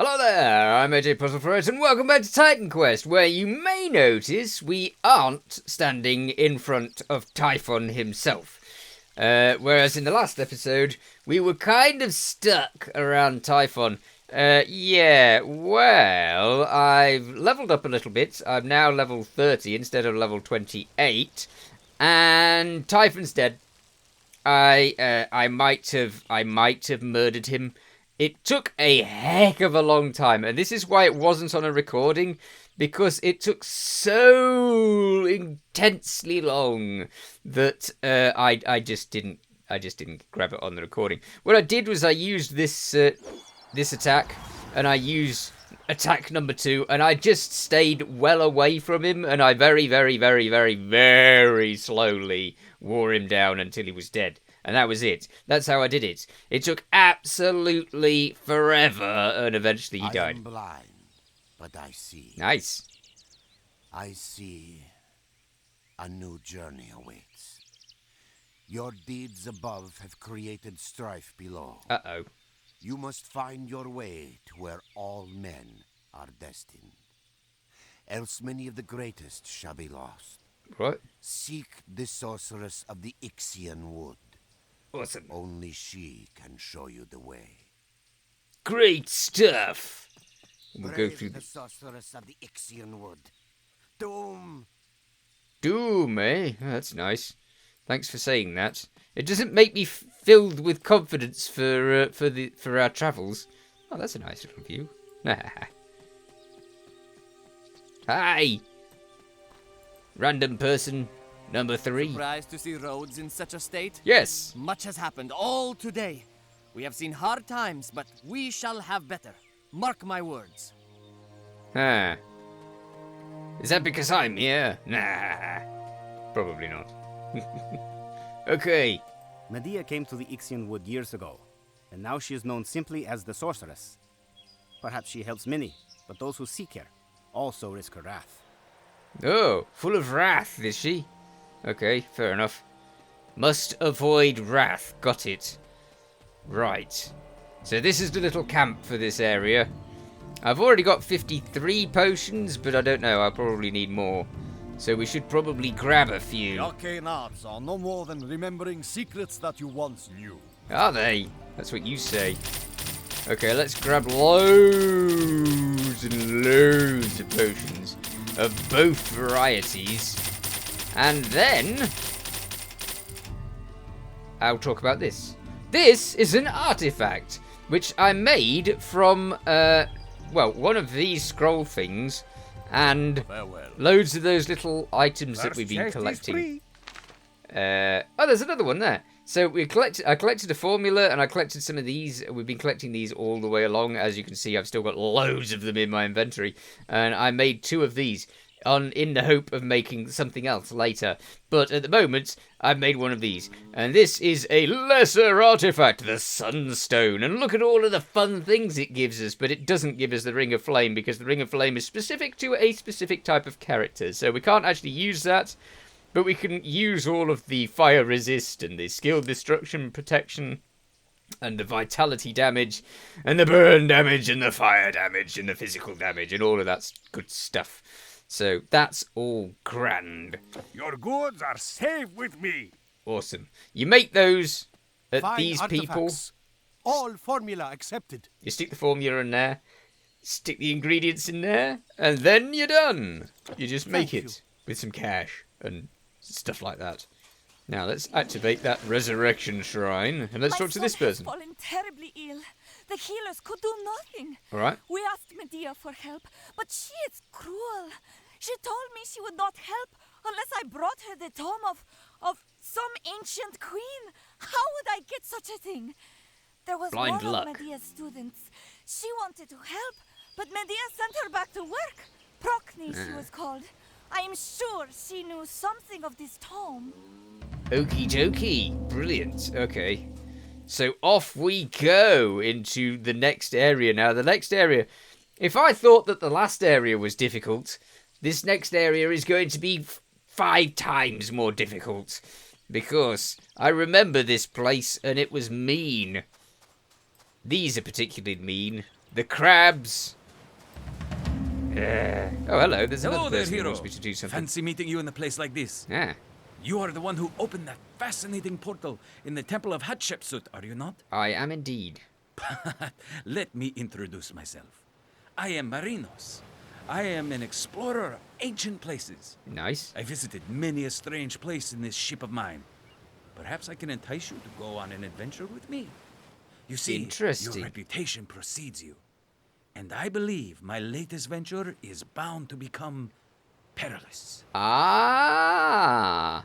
Hello there, I'm PuzzleFerret, and welcome back to Titan Quest, where you may notice we aren't standing in front of Typhon himself. Whereas in the last episode, we were kind of stuck around Typhon. I've leveled up a little bit. I'm now level 30 instead of level 28, and Typhon's dead. I might have murdered him. It took a heck of a long time, and this is why it wasn't on a recording, because it took so intensely long that I just didn't grab it on the recording. What I did was I used this attack, and I used attack number 2, and I just stayed well away from him, and I very, very, very, very, very slowly wore him down until he was dead. And that was it. That's how I did it. It took absolutely forever, and eventually he died. I am blind, but I see. Nice. I see a new journey awaits. Your deeds above have created strife below. Uh-oh. You must find your way to where all men are destined. Else many of the greatest shall be lost. What? Seek the sorceress of the Ixian wood. Awesome. Only she can show you the way. Great stuff. We'll go Brave through the sorceress of the Ixian wood. Doom. Doom, eh? Oh, that's nice. Thanks for saying that. It doesn't make me filled with confidence for our travels. Oh, that's a nice little view. Hi, random person number 3. Surprised to see roads in such a state? Yes. Much has happened all today. We have seen hard times, but we shall have better. Mark my words. Huh. Is that because I'm here? Nah. Probably not. Okay. Medea came to the Ixian wood years ago, and now she is known simply as the sorceress. Perhaps she helps many, but those who seek her also risk her wrath. Oh, full of wrath, is she? Okay, fair enough. Must avoid wrath. Got it. Right. So this is the little camp for this area. I've already got 53 potions, but I don't know. I'll probably need more. So we should probably grab a few. Arcane arts are no more than remembering secrets that you once knew. Are they? That's what you say. Okay, let's grab loads and loads of potions of both varieties. And then I'll talk about this. This is an artifact, which I made from, one of these scroll things, and loads of those little items that we've been collecting. There's another one there. So I collected a formula, and I collected some of these. We've been collecting these all the way along. As you can see, I've still got loads of them in my inventory, and I made 2 of these in the hope of making something else later. But at the moment, I've made 1 of these, and this is a lesser artifact, the Sunstone. And look at all of the fun things it gives us, but it doesn't give us the Ring of Flame, because the Ring of Flame is specific to a specific type of character, so we can't actually use that. But we can use all of the fire resist and the skill destruction protection and the vitality damage and the burn damage and the fire damage and the physical damage and all of that good stuff. So that's all grand. Your goods are safe with me. Awesome. You make those at Fine these people. artifacts. All formula accepted. You stick the formula in there, stick the ingredients in there, and then you're done. You just make it with some cash and stuff like that. Now let's activate that resurrection shrine, and let's talk to this person. My son has fallen terribly ill. The healers could do nothing. All right. We asked Medea for help, but she is cruel. She told me she would not help unless I brought her the tome of some ancient queen. How would I get such a thing? There was Blind one luck. of Medea's students. She wanted to help, but Medea sent her back to work. Procne, she was called. I am sure she knew something of this tome. Okie dokie. Brilliant. Okay. So off we go into the next area now. The next area. If I thought that the last area was difficult, this next area is going to be 5 times more difficult. Because I remember this place and it was mean. These are particularly mean. The crabs. Oh, hello. There's Hello another there, person who hero. wants me to do something. Fancy meeting you in a place like this. Yeah, You are the one who opened that fascinating portal in the Temple of Hatshepsut, are you not? I am indeed. Let me introduce myself. I am Marinos. I am an explorer of ancient places. Nice. I visited many a strange place in this ship of mine. Perhaps I can entice you to go on an adventure with me. You see, Interesting. your reputation precedes you. And I believe my latest venture is bound to become perilous. Ah.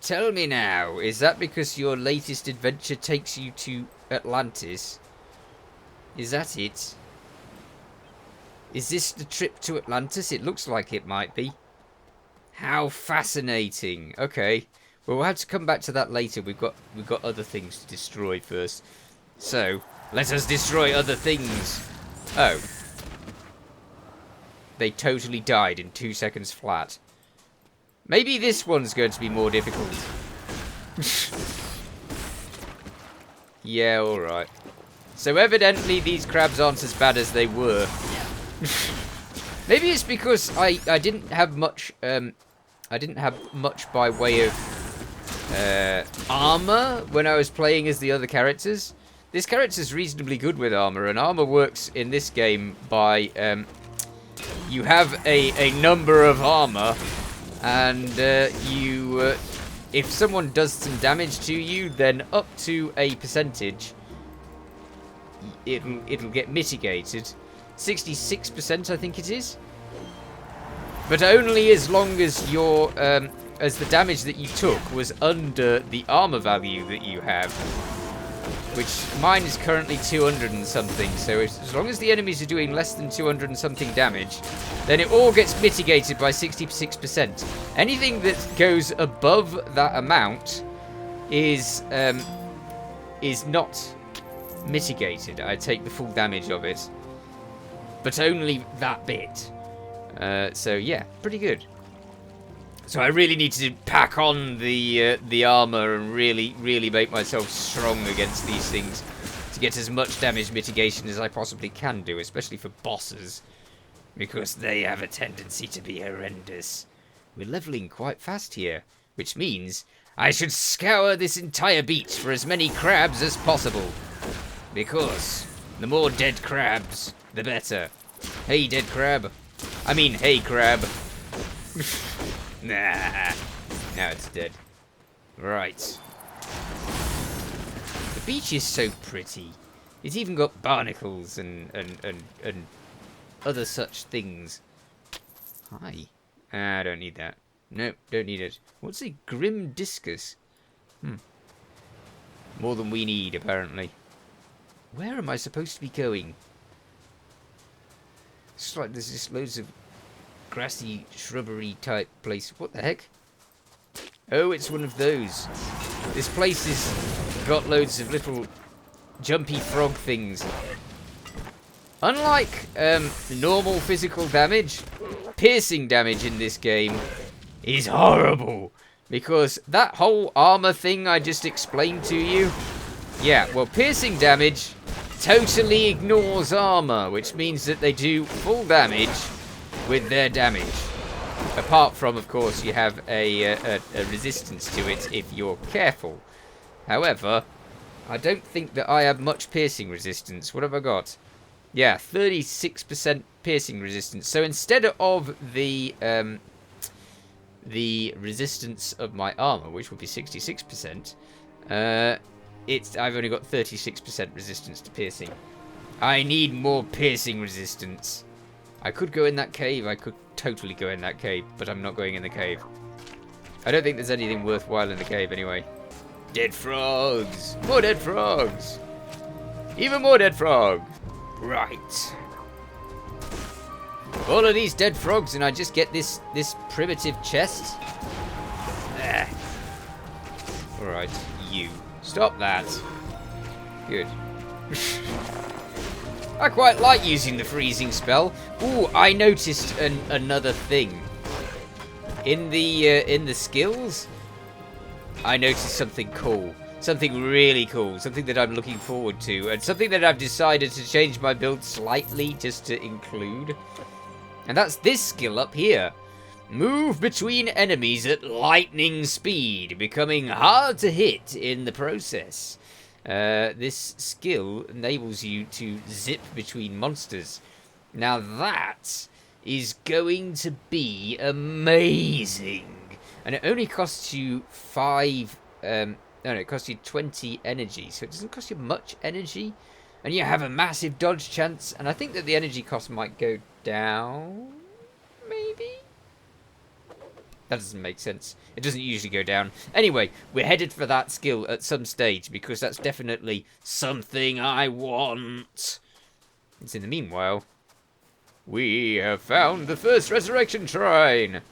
Tell me now, is that because your latest adventure takes you to Atlantis? Is that it? Is this the trip to Atlantis? It looks like it might be. How fascinating. Okay. Well, we'll have to come back to that later. We've got other things to destroy first. So, let us destroy other things. Oh. They totally died in 2 seconds flat. Maybe this one's going to be more difficult. Yeah, alright. So evidently these crabs aren't as bad as they were. Maybe it's because I didn't have much by way of armor when I was playing as the other characters. This character's reasonably good with armor, and armor works in this game by you have a number of armor, and if someone does some damage to you, then up to a percentage it'll get mitigated. 66% I think it is, but only as long as your as the damage that you took was under the armor value that you have, which mine is currently 200 and something. So as long as the enemies are doing less than 200 and something damage, then it all gets mitigated by 66%. Anything that goes above that amount is not mitigated. I take the full damage of it, but only that bit. So yeah, pretty good. So I really need to pack on the armor and really make myself strong against these things to get as much damage mitigation as I possibly can do, especially for bosses, because they have a tendency to be horrendous. We're leveling quite fast here, which means I should scour this entire beach for as many crabs as possible, because the more dead crabs, the better. Hey, dead crab. I mean, hey, crab. Nah. Now it's dead. Right. The beach is so pretty. It's even got barnacles and other such things. Hi. I don't need that. Nope, don't need it. What's a grim discus? More than we need, apparently. Where am I supposed to be going? It's like there's just loads of grassy, shrubbery type place. What the heck? Oh, it's one of those. This place has got loads of little jumpy frog things. Unlike normal physical damage, piercing damage in this game is horrible, because that whole armor thing I just explained to you, yeah, well, piercing damage totally ignores armor, which means that they do full damage with their damage. Apart from, of course, you have a resistance to it if you're careful. However, I don't think that I have much piercing resistance. What have I got? Yeah, 36% piercing resistance. So instead of the resistance of my armor, which would be 66%, I've only got 36% resistance to piercing. I need more piercing resistance. I could go in that cave. I could totally go in that cave, but I'm not going in the cave. I don't think there's anything worthwhile in the cave anyway. Dead frogs! More dead frogs! Even more dead frog! Right. All of these dead frogs and I just get this primitive chest? There. Alright, you. Stop that. Good. I quite like using the freezing spell. Ooh, I noticed another thing. In the skills, I noticed something cool. something really cool, something that I'm looking forward to, and something that I've decided to change my build slightly just to include. And that's this skill up here. Move between enemies at lightning speed, becoming hard to hit in the process. This skill enables you to zip between monsters. Now that is going to be amazing. And it only costs you 5... no, it costs you 20 energy, so it doesn't cost you much energy. And you have a massive dodge chance, and I think that the energy cost might go down, maybe? That doesn't make sense. It doesn't usually go down. Anyway, we're headed for that skill at some stage, because that's definitely something I want. It's in the meanwhile, we have found the first resurrection shrine.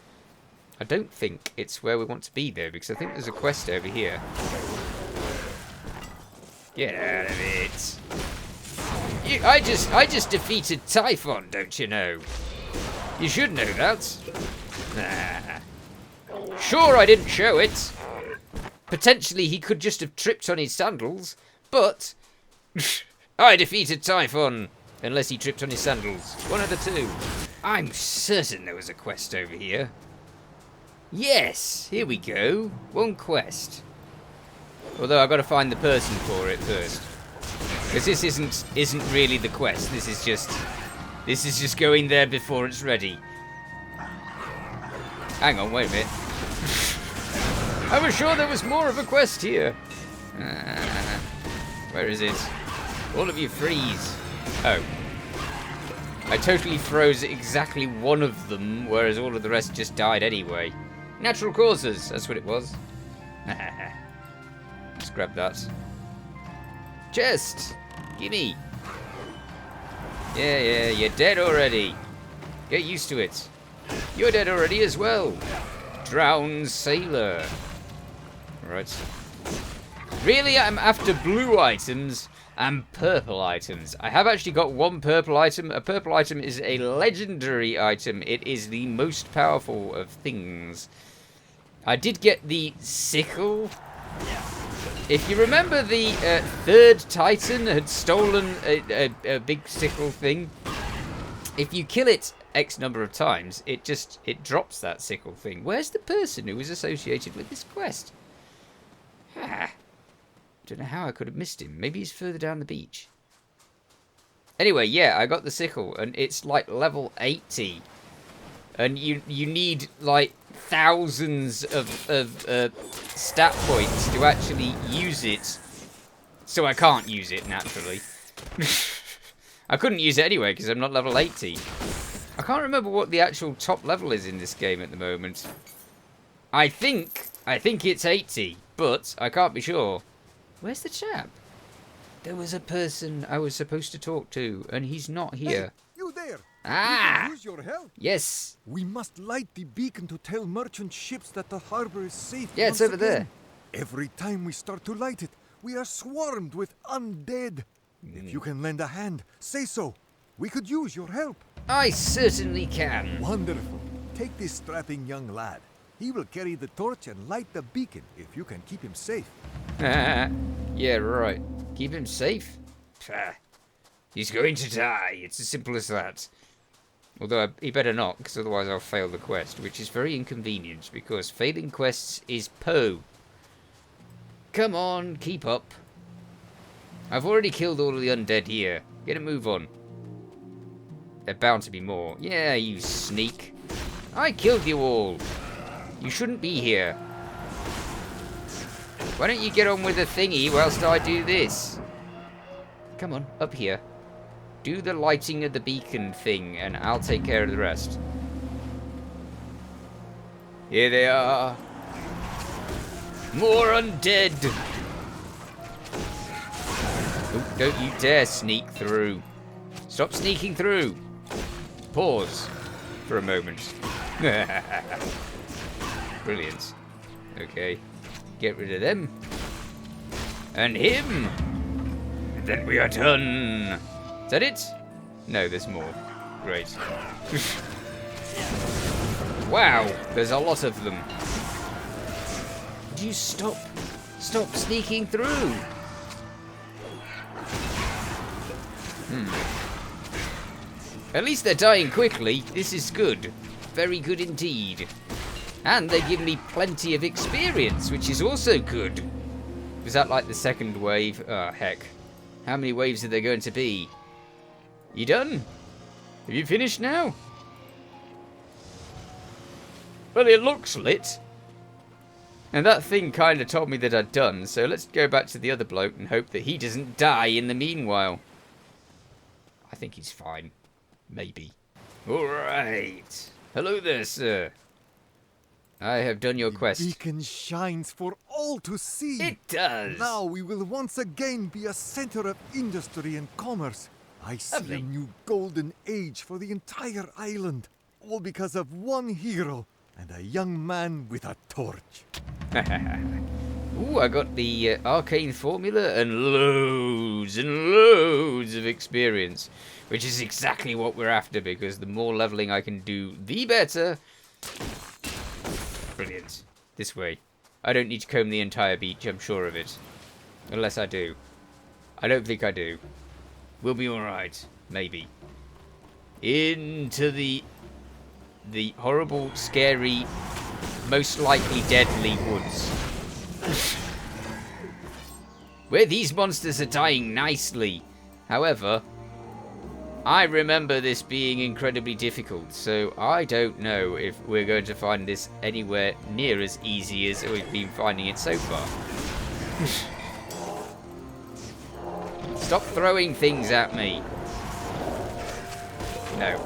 I don't think it's where we want to be, though, because I think there's a quest over here. Get out of it. I just defeated Typhon, don't you know? You should know that. Sure, I didn't show it. Potentially, he could just have tripped on his sandals, but I defeated Typhon. Unless he tripped on his sandals. One of the two. I'm certain there was a quest over here. Yes, here we go. One quest. Although I've got to find the person for it first. Because this isn't really the quest. This is just going there before it's ready. Hang on, wait a minute. I was sure there was more of a quest here. Where is it? All of you freeze. Oh. I totally froze exactly one of them, whereas all of the rest just died anyway. Natural causes, that's what it was. Let's grab that. Chest! Gimme! Yeah, you're dead already. Get used to it. You're dead already as well. Drowned sailor. Right. Really, I'm after blue items and purple items. I have actually got one purple item. A purple item is a legendary item. It is the most powerful of things. I did get the sickle. If you remember, the third Titan had stolen a big sickle thing. If you kill it X number of times, it drops that sickle thing. Where's the person who was associated with this quest? Don't know how I could have missed him. Maybe he's further down the beach. Anyway, yeah, I got the sickle, and it's like level 80. And you need like thousands of stat points to actually use it. So I can't use it, naturally. I couldn't use it anyway, because I'm not level 80. I can't remember what the actual top level is in this game at the moment. I think it's 80, but I can't be sure. Where's the chap? There was a person I was supposed to talk to, and he's not here. Hey, you there! Ah! We can use your help. Yes. We must light the beacon to tell merchant ships that the harbor is safe. Yeah, it's over there. Every time we start to light it, we are swarmed with undead. If you can lend a hand, say so. We could use your help. I certainly can. Wonderful. Take this strapping young lad. He will carry the torch and light the beacon if you can keep him safe. Yeah, right. Keep him safe? Pah. He's going to die. It's as simple as that. Although he better not, because otherwise I'll fail the quest, which is very inconvenient, because failing quests is po. Come on, keep up. I've already killed all of the undead here. Get a move on. There are bound to be more. Yeah, you sneak. I killed you all. You shouldn't be here. Why don't you get on with the thingy whilst I do this? Come on, up here. Do the lighting of the beacon thing, and I'll take care of the rest. Here they are. More undead. Oh, don't you dare sneak through. Stop sneaking through. Pause for a moment. Brilliant. Okay. Get rid of them. And him. And then we are done. Is that it? No, there's more. Great. Wow, there's a lot of them. Would you stop Stop sneaking through. At least they're dying quickly. This is good. Very good indeed. And they give me plenty of experience, which is also good. Was that like the second wave? Oh, heck. How many waves are there going to be? You done? Have you finished now? Well, it looks lit. And that thing kind of told me that I'd done, so let's go back to the other bloke and hope that he doesn't die in the meanwhile. I think he's fine. Maybe. Alright. Hello there, sir. I have done your quest. The beacon shines for all to see. It does. Now we will once again be a center of industry and commerce. I see Lovely. a new golden age for the entire island. All because of one hero and a young man with a torch. Ooh, I got the arcane formula and loads of experience. Which is exactly what we're after, because the more leveling I can do, the better. Brilliant. This way. I don't need to comb the entire beach, I'm sure of it. Unless I do. I don't think I do. We'll be alright. Maybe. Into the horrible, scary, most likely deadly woods. Where these monsters are dying nicely. However, I remember this being incredibly difficult, so I don't know if we're going to find this anywhere near as easy as we've been finding it so far. Stop throwing things at me. No.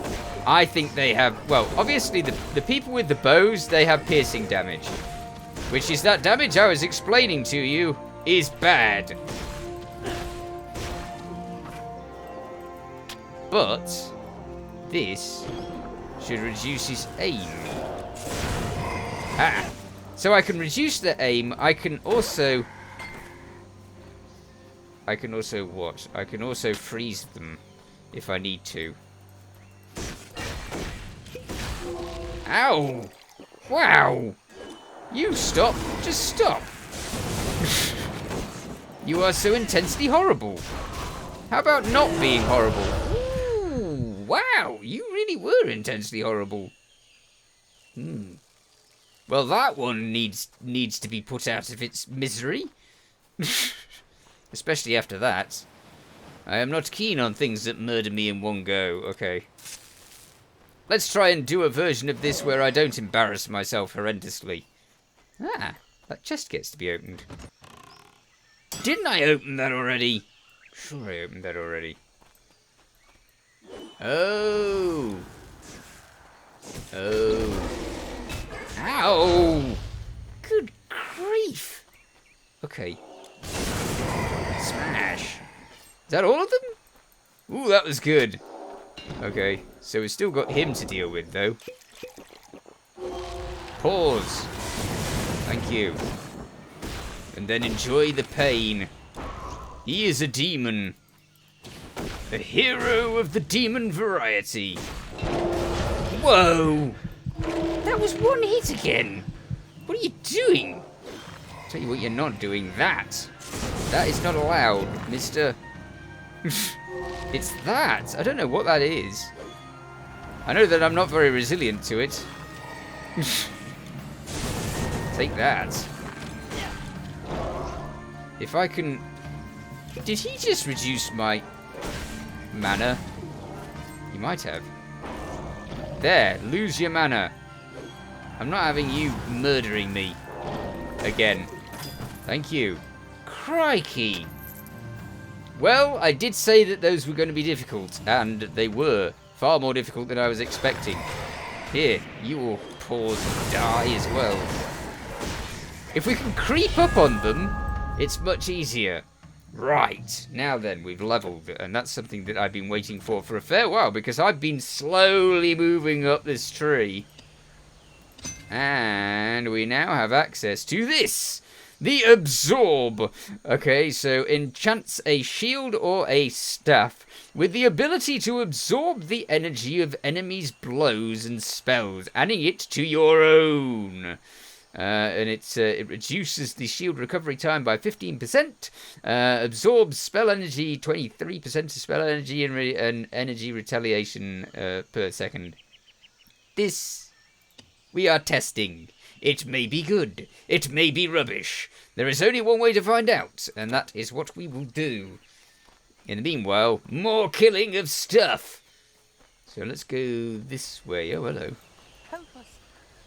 I think they have... Well, obviously the people with the bows, they have piercing damage. Which is that damage I was explaining to you is bad. But this should reduce his aim. Ah! So I can reduce the aim. I can also what? I can also freeze them if I need to. Ow! Wow! You stop. Just stop. You are so intensely horrible. How about not being horrible? Wow, you really were intensely horrible. Well, that one needs to be put out of its misery. Especially after that. I am not keen on things that murder me in one go. Okay. Let's try and do a version of this where I don't embarrass myself horrendously. Ah, that chest gets to be opened. Didn't I open that already? Sure I opened that already. Oh. Oh. Ow. Good grief. Okay. Smash. Is that all of them? Ooh, that was good. Okay, so we've still got him to deal with, though. Pause. Thank you. And then enjoy the pain. He is a demon. A hero of the demon variety. Whoa! That was one hit again. What are you doing? I'll tell you what you're not doing. That. That is not allowed, mister. It's that. I don't know what that is. I know that I'm not very resilient to it. Take that. If I can... Did he just reduce my mana? He might have. There, lose your mana. I'm not having you murdering me. Again. Thank you. Crikey. Well, I did say that those were going to be difficult, and they were far more difficult than I was expecting. Here, you will pause and die as well. If we can creep up on them, it's much easier. Right, now then, we've leveled, and that's something that I've been waiting for a fair while, because I've been slowly moving up this tree. And we now have access to this! The Absorb! Okay, so enchants a shield or a staff with the ability to absorb the energy of enemies' blows and spells, adding it to your own. And it reduces the shield recovery time by 15%, absorbs spell energy, 23% of spell energy, and energy retaliation per second. This we are testing. It may be good. It may be rubbish. There is only one way to find out, and that is what we will do. In the meanwhile, more killing of stuff. So let's go this way. Oh, hello. Help us.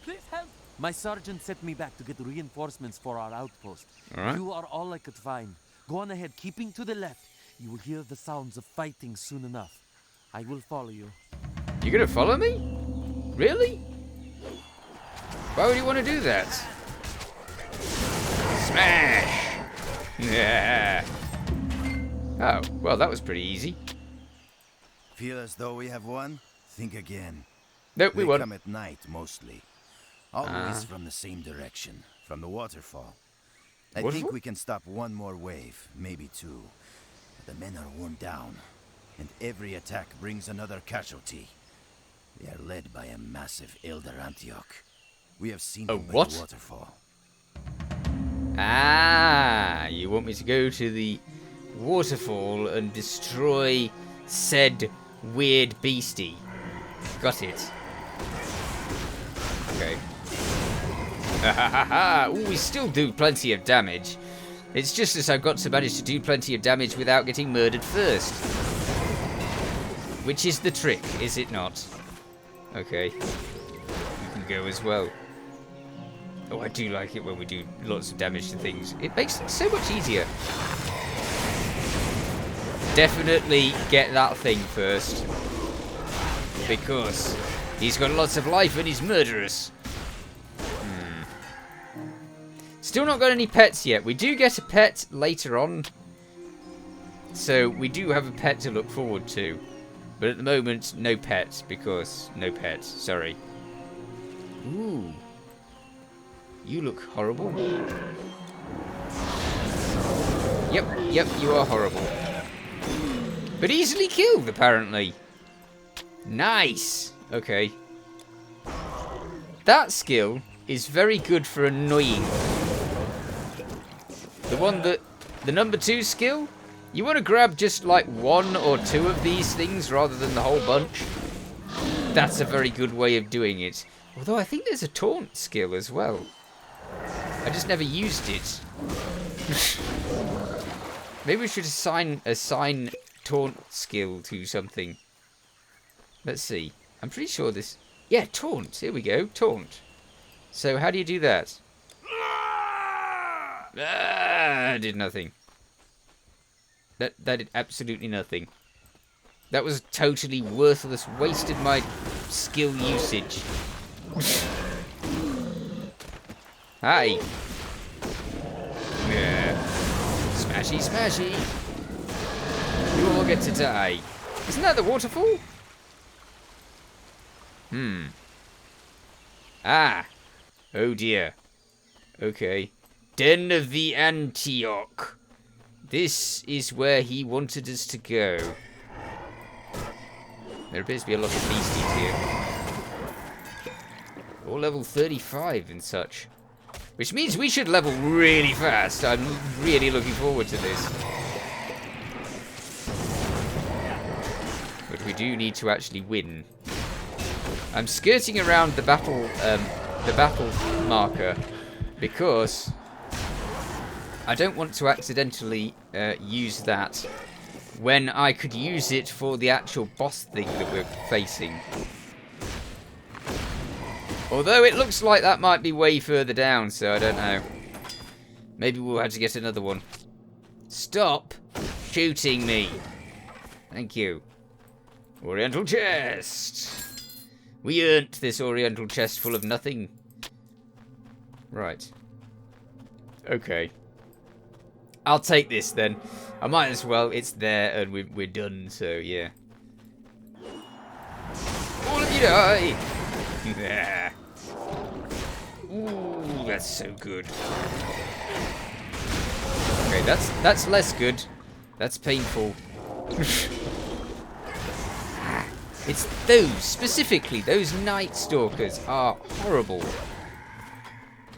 Please help. My sergeant sent me back to get reinforcements for our outpost. All right. You are all I could find. Go on ahead, keeping to the left. You will hear the sounds of fighting soon enough. I will follow you. You gonna follow me? Really? Why would you want to do that? Smash! Yeah. Oh, well, that was pretty easy. Feel as though we have won? Think again. Nope, we They won. come at night, mostly. Always from the same direction, from the waterfall. I Waterfall? think we can stop one more wave, maybe two. But the men are worn down, and every attack brings another casualty. They are led by a massive Elder Antioch. We have seen him by what? the waterfall. Ah, you want me to go to the waterfall and destroy said weird beastie. Got it. Okay. Ooh, we still do plenty of damage. It's just that I've got to manage to do plenty of damage without getting murdered first. Which is the trick, is it not? Okay. You can go as well. Oh, I do like it when we do lots of damage to things. It makes it so much easier. Definitely get that thing first. Because he's got lots of life and he's murderous. Still not got any pets yet. We do get a pet later on. So we do have a pet to look forward to. But at the moment, no pets. Because no pets. Sorry. Ooh. You look horrible. Yep, you are horrible. But easily killed, apparently. Nice. Okay. That skill is very good for annoying. The number 2 skill, you want to grab just like 1 or 2 of these things rather than the whole bunch. That's a very good way of doing it. Although I think there's a taunt skill as well. I just never used it. Maybe we should assign taunt skill to something. Let's see. I'm pretty sure this... Yeah, taunt. Here we go. Taunt. So how do you do that? Did nothing. That did absolutely nothing. That was totally worthless. Wasted my skill usage. Hi. Yeah. Smashy, smashy. You all get to die. Isn't that the waterfall? Ah. Oh dear. Okay. Den of the Antioch. This is where he wanted us to go. There appears to be a lot of beasties here. All level 35 and such. Which means we should level really fast. I'm really looking forward to this. But we do need to actually win. I'm skirting around the battle marker because I don't want to accidentally use that when I could use it for the actual boss thing that we're facing. Although it looks like that might be way further down, so I don't know. Maybe we'll have to get another one. Stop shooting me. Thank you. Oriental chest. We earned this Oriental chest full of nothing. Right. Okay. I'll take this then. I might as well. It's there and we're done, so yeah. All of you die! Yeah. Ooh, that's so good. Okay, that's less good. That's painful. It's those, specifically, those Night Stalkers are horrible.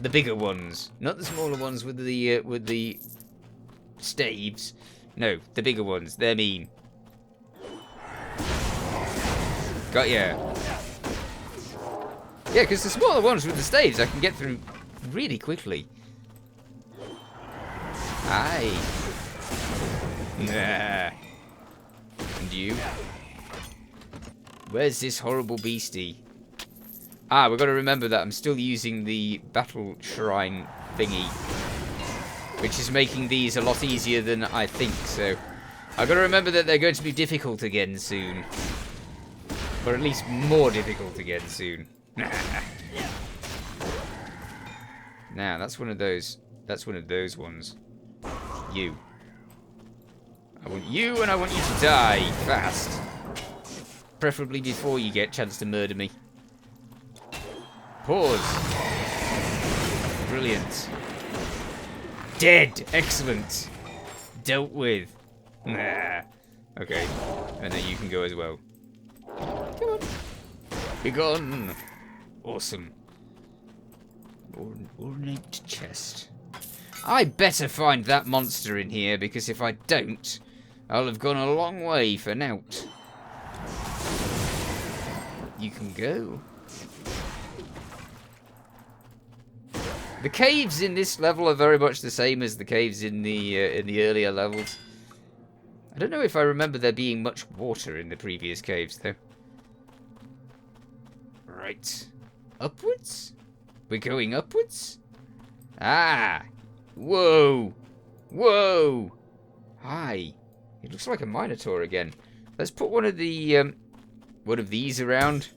The bigger ones. Not the smaller ones with the staves. No, the bigger ones. They're mean. Got ya. Yeah, because the smaller ones with the staves I can get through really quickly. Aye. Nah. And you? Where's this horrible beastie? Ah, we've got to remember that I'm still using the battle shrine thingy, which is making these a lot easier than I think, so I've got to remember that they're going to be difficult again soon. Or at least more difficult again soon. Now, that's one of those ones. You. I want you, and I want you to die fast. Preferably before you get a chance to murder me. Pause. Brilliant. Dead. Excellent. Dealt with. Nah. Okay. And then you can go as well. Come on. Be gone. Awesome. Ornate chest. I better find that monster in here, because if I don't, I'll have gone a long way for nought. You can go. The caves in this level are very much the same as the caves in the earlier levels. I don't know if I remember there being much water in the previous caves, though. Right. Upwards? We're going upwards? Ah! Whoa! Whoa! Hi. It looks like a Minotaur again. Let's put one of these around,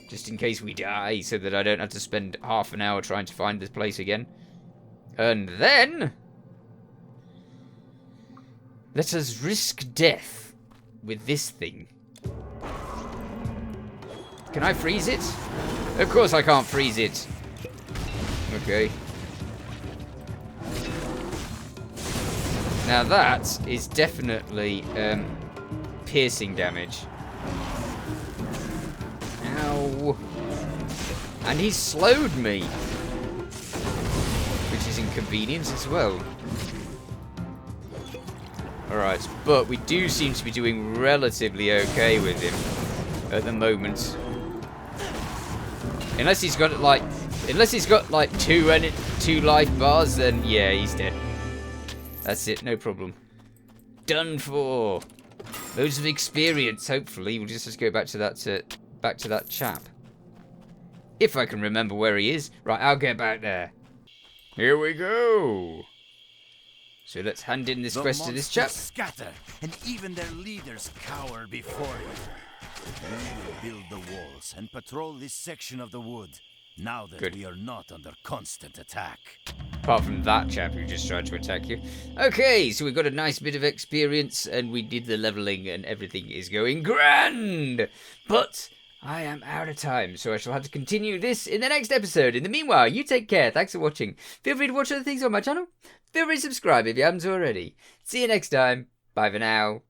just in case we die, so that I don't have to spend half an hour trying to find this place again. And then let us risk death with this thing. Can I freeze it? Of course I can't freeze it. Okay. Now that is definitely piercing damage. Ow. And he's slowed me, which is inconvenient as well. Alright, but we do seem to be doing relatively okay with him at the moment. Unless he's got like two life bars, then yeah, he's dead. That's it, no problem. Done for. Loads of experience, hopefully. We'll just go back to that chap. If I can remember where he is. Right, I'll get back there. Here we go. So let's hand in this quest to this chap. Scatter, and even their leaders cower before you. We will build the walls and patrol this section of the wood, now that we are not under constant attack. Apart from that chap who just tried to attack you. Okay, so we've got a nice bit of experience, and we did the leveling, and everything is going grand. But I am out of time, so I shall have to continue this in the next episode. In the meanwhile, you take care. Thanks for watching. Feel free to watch other things on my channel. Feel free to subscribe if you haven't already. See you next time. Bye for now.